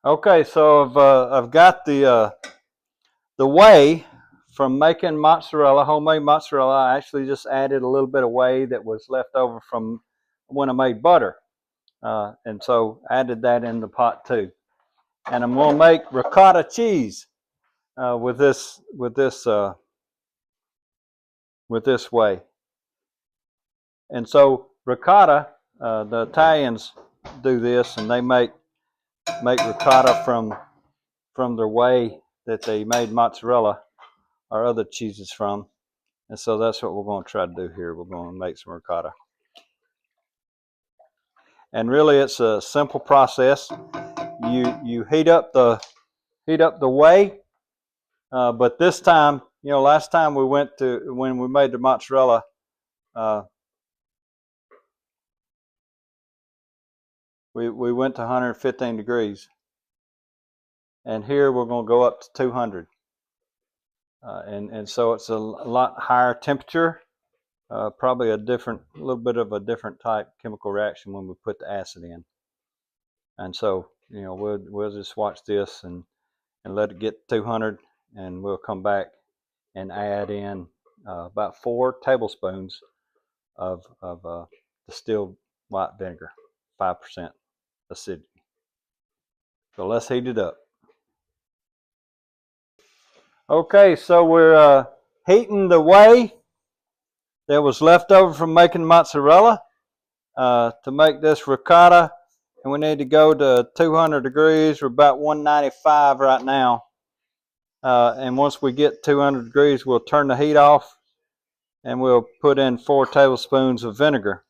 Okay, so I've got the whey from making mozzarella, homemade mozzarella. I actually just added a little bit of whey that was left over from when I made butter, and so added that in the pot too. And I'm gonna make ricotta cheese with this whey. And so ricotta, the Italians do this, and they make ricotta from their whey that they made mozzarella or other cheeses from. And so that's what we're going to try to do here. We're going to make some ricotta. And really, it's a simple process. You heat up the whey, but this time, last time when we made the mozzarella, uh, we went to 115 degrees, and here we're going to go up to 200. And so it's a lot higher temperature, probably a little bit of a different type chemical reaction when we put the acid in. And so, we'll just watch this and let it get 200, and we'll come back and add in about 4 tablespoons of distilled white vinegar, 5% acidity. So let's heat it up. Okay, so we're heating the whey that was left over from making mozzarella to make this ricotta, and we need to go to 200 degrees. We're about 195 right now, and once we get 200 degrees, we'll turn the heat off, and we'll put in 4 tablespoons of vinegar,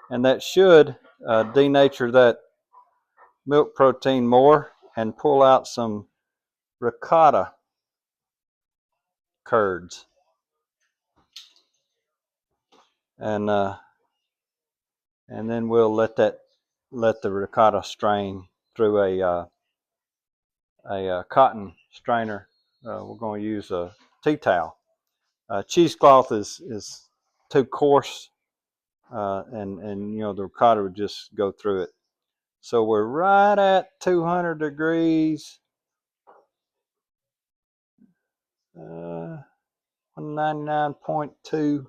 and that should denature that milk protein more and pull out some ricotta curds. And then we'll let the ricotta strain through a cotton strainer. We're going to use a tea towel. Cheesecloth is too coarse, and the ricotta would just go through it. So we're right at 200 degrees, 199.2.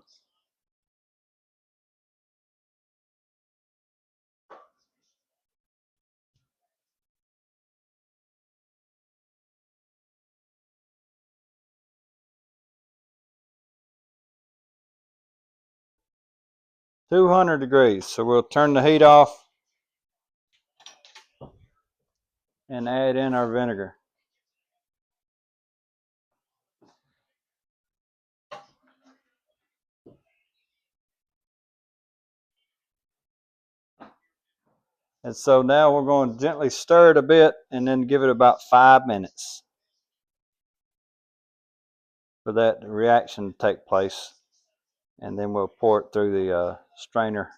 200 degrees. So we'll turn the heat off and add in our vinegar. And so now we're going to gently stir it a bit and then give it about 5 minutes for that reaction to take place. And then we'll pour it through the strainer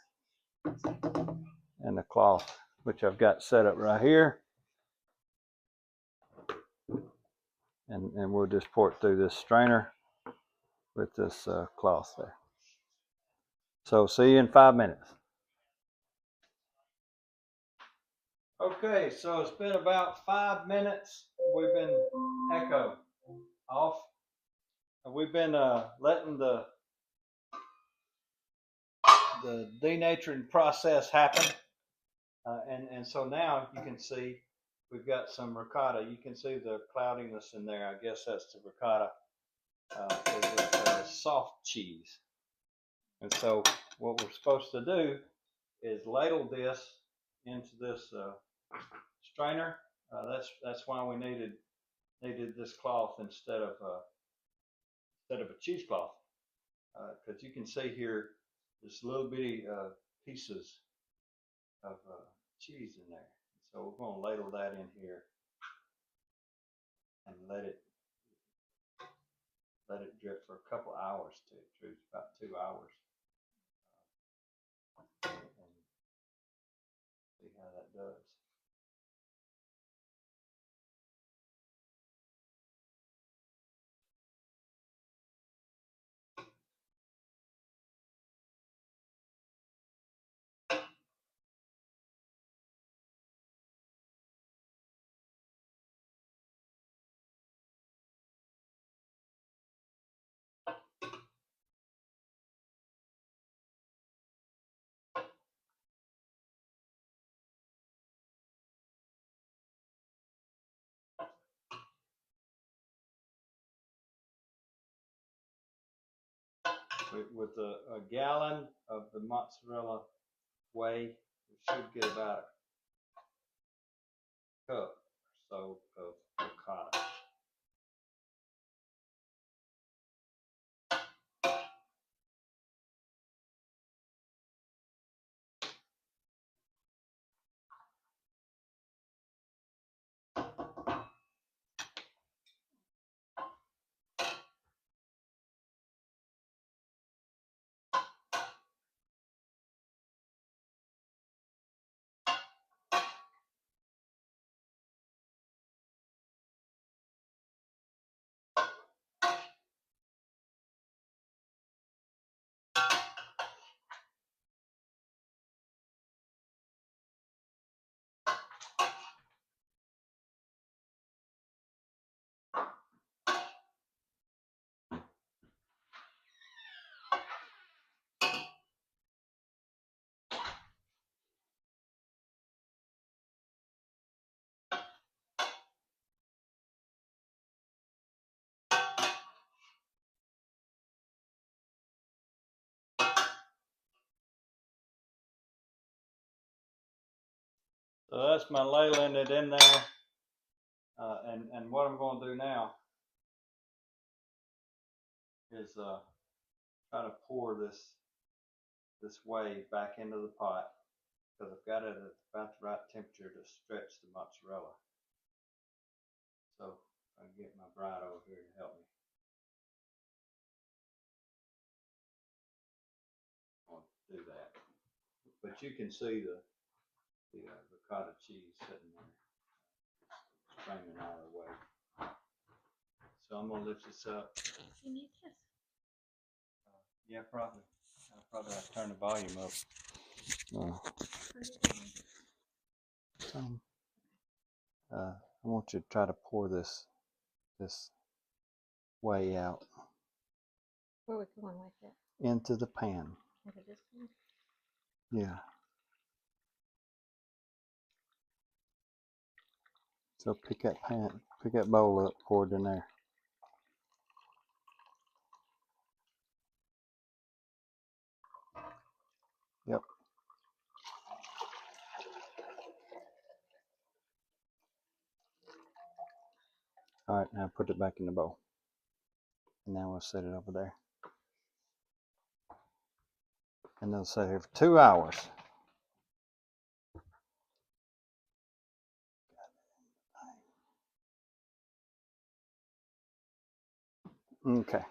and the cloth, which I've got set up right here. And we'll just pour it through this strainer with this cloth there. So see you in 5 minutes. Okay, so it's been about 5 minutes. We've been echo off. We've been letting the denaturing process happen. And so now you can see we've got some ricotta. You can see the cloudiness in there. I guess that's the ricotta. Is soft cheese. And so what we're supposed to do is ladle this into this strainer. That's why we needed this cloth instead of a cheesecloth, because you can see here this little bitty pieces of cheese in there. So we're going to ladle that in here and let it drip for a couple hours to about 2 hours, and see how that does. With a gallon of the mozzarella whey, we should get about a cup or so of ricotta. So that's my ladling it in there. And what I'm going to do now is try to pour this whey back into the pot, because I've got it at about the right temperature to stretch the mozzarella. So I can get my bride over here to help me. I'll do that. But you can see the ricotta cheese sitting there, streaming out of the way. So I'm gonna lift this up. You need this. Yeah, probably. I'll probably have to turn the volume up. I want you to try to pour this whey out. Where are we going with it? Into the pan. Into this one? Yeah. So pick that bowl up, pour it in there. Yep. All right, now put it back in the bowl. And now we'll set it over there. And they'll sit here for 2 hours. Okay.